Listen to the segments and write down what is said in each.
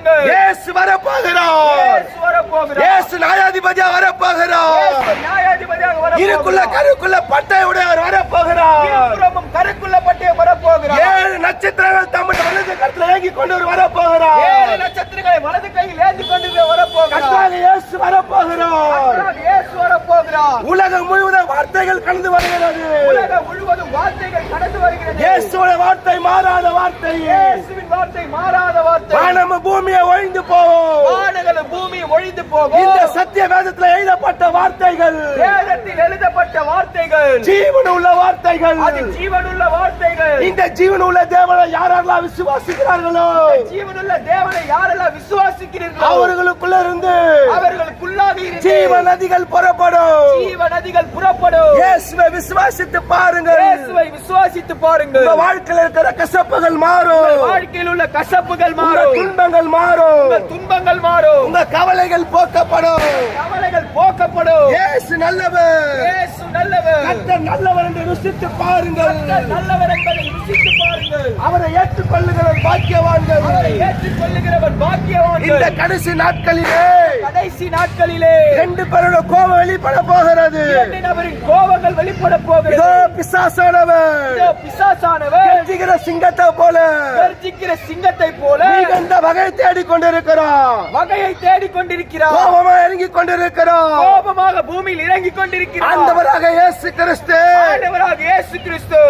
திரும்புங்கள். இயேசு வரப்போகிறார். இயேசு நியாயாதிபதியா வரப்போகிறார். இருக்குள்ள கருக்குள்ள பட்டை உடையவர் வரப்போகிறார். கருக்குள்ள பட்டை வரப்போகிறார். 7 நட்சத்திரங்கள் தம்முடைய வலது கரத்தில் ஏங்கி கொண்டு வரப்போகிறார். 7 நட்சத்திரங்களை வலது கையில் ஏந்தி கொண்டு வரப்போகிறார். கர்த்தராகிய இயேசு வரப்போகிறார். இயேசு வரப்போகிறார். உலகம் முழுவதும் வார்த்தைகள் கடந்து வருகிறது. உலகம் முழுவதும் வார்த்தைகள் கடந்து வருகிறது. இயேசுவின் வார்த்தை மாறாத வார்த்தை. இயேசுவின் வார்த்தை மாறாத வார்த்தை. வானம் பூமியை ஒழிந்து போகும். வானங்களும் பூமி ஒழிந்து போகும். இந்த சத்திய வேதத்தில் எழுதப்பட்ட வார்த்தைகள், வேதத்தில் எழுதப்பட்ட வார்த்தைகள் ஜீவன் உள்ள வார்த்தைகள். அது ஜீவனுள்ள வார்த்தைகள். இந்த ஜீவன் உள்ள தேவனை யாரெல்லாம் விசுவாசிக்கிறார்களோ, ஜீவனுள்ள தேவனை யாரெல்லாம் விசுவாசிக்கிறீர்களோ அவர்களுக்குள்ள இருந்து அவர்களுக்குள்ளாக இருந்து ஜீவ நதிகள் புறப்படும். ஜீவ நதிகள் புறப்படும். இயேசுவை விசுவாசித்து பாருங்கள். இயேசுவை விசுவாசித்து பாருங்கள். உங்க வாழ்க்கையில் இருக்கிற கசப்புகள் மாறும். உங்கள் வாழ்க்கையில் உள்ள கசப்புகள் உங்க மாறும். துன்பங்கள் மாறும். உங்கள் துன்பங்கள் மாறும். உங்க கவலைகள் போக்கப்படும். கவலைகள் போக்கப்படும். இயேசு நல்லவர். இயேசு நல்லவர். கர்த்தர் நல்லவர் என்று ருசித்து பாருங்கள். கர்த்தர் நல்லவர் என்பதை ருசித்து பாருங்கள். அவரை ஏற்றுக்கொள்ளுகிறவர் பாக்கியவான்கள். அவரை ஏற்றுக்கொள்ளுகிறவர் பாக்கியவான்கள். இந்த கடைசி நாட்களிலே கடைசி நாட்களிலே 2 பேரோட கோபம் வெளிப்பட போகிறது. 2 நபரின் கோபங்கள் வெளிப்பட போகிறது. இதோ பிசாசானவர், இதோ பிசாசானவர் கர்ஜிக்கிற சிங்கத்தை போல, கர்ஜிக்கிற சிங்கத்தை போல மிகுந்த வகையை தேடிக் கொண்டிருக்கிறார். வகையை தேடிக் கொண்டிருக்கிறார். கோபமா இறங்கிக் கொண்டிருக்கிறார். கோபமாக பூமியில் இறங்கிக் கொண்டிருக்கிறார். ஆண்டவராக இயேசு கிறிஸ்து ஆண்டவராக இயேசு கிறிஸ்து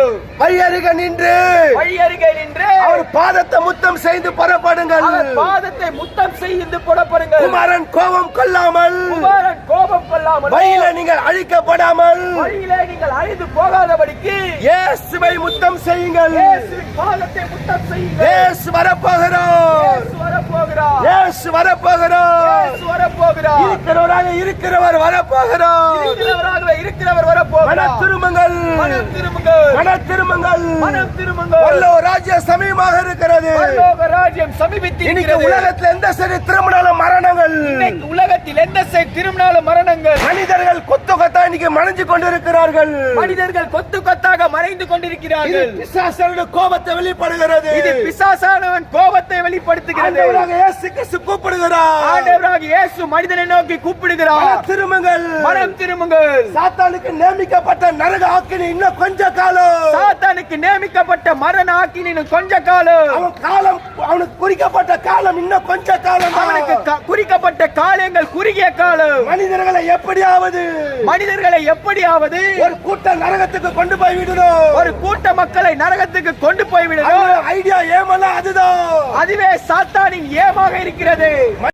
வழியருகே நின்று வழியருகே நின்று அவர் பாதத்தை முத்தம் செய்து புறப்படுங்கள். அவர் பாதத்தை முத்தம் செய்து புறப்படுங்கள். குமாரன் கோபம் கொள்ளாமல், குமாரன் கோபம் கொள்ளாமல், வழியில நீங்கள் அழிக்கப்படாமல், வழியிலே நீங்கள் அழிந்து போகாதபடிக்கு இயேசுவை முத்தம் செய்யுங்கள். இயேசுவின் பாதத்தை முத்தம் செய்யுங்கள். இயேசு வரப்போகிறார். இயேசு வரப்போகிறார். இயேசு வரப்போகிறார். இயேசு வரப்போகிறார். இருக்கிறவராக இருக்கிறவர் வரப்போகிறார். இருக்கிறவராகவே இருக்கிறவர் வரப்போகிறார். மனம் திரும்புங்கள். மனம் திரும்புங்கள். மனம் திரும்புங்கள். மனம் திரும்புங்கள். பரலோக ராஜ்யம் சமீபமாக இருக்கிறது. பரலோக ராஜ்யம் சமீபித்து இன்னைக்கு இருக்கிறது. உலகத்தில் எந்த சரி திருமணாலும் மரணங்கள், இன்னைக்கு உலகத்தில் எந்த திருநாளும் மரணங்கள். மனிதர்கள் கொத்து கொத்தா இன்னைக்கு மறைஞ்சு கொண்டிருக்கிறார்கள். மனிதர்கள் கொத்து கொத்தாக மறைந்து இது கொண்டிருக்கிறார்கள். பிசாசனுடைய கோபத்தை வெளிப்படுகிறது. இது பிசாசானவன் கோபத்தை வெளிப்படுத்துகிறது. ஆண்டவராக இயேசு கிறிஸ்து கூப்பிடுகிறார். ஆண்டவராக இயேசு மனிதனை நோக்கி கூப்பிடுகிறார். மனம் திரும்புங்கள். மனம் திரும்புங்கள். சாத்தானுக்கு நியமிக்கப்பட்ட நரக ஆக்கினை இன்னும் கொஞ்ச காலம். சாத்தானுக்கு நியமிக்கப்பட்ட மரண ஆக்கினை இன்னும் கொஞ்ச காலம். அவன் காலம், அவனுக்கு குறிக்கப்பட்ட காலம் இன்னும் கொஞ்ச காலம். அவனுக்கு குறிக்கப்பட்ட காலங்கள் குறுகிய காலம். மனிதர்களை எப்படியாவது ஒரு கூட்ட நரகத்துக்கு கொண்டு போய் விடணும். ஒரு கூட்ட மக்களை நரகத்துக்கு கொண்டு போய் விடணும். ஐடியா ஏமல்ல அதுதான். அதுவே சாத்தானின் ஏமாக இருக்கிறது.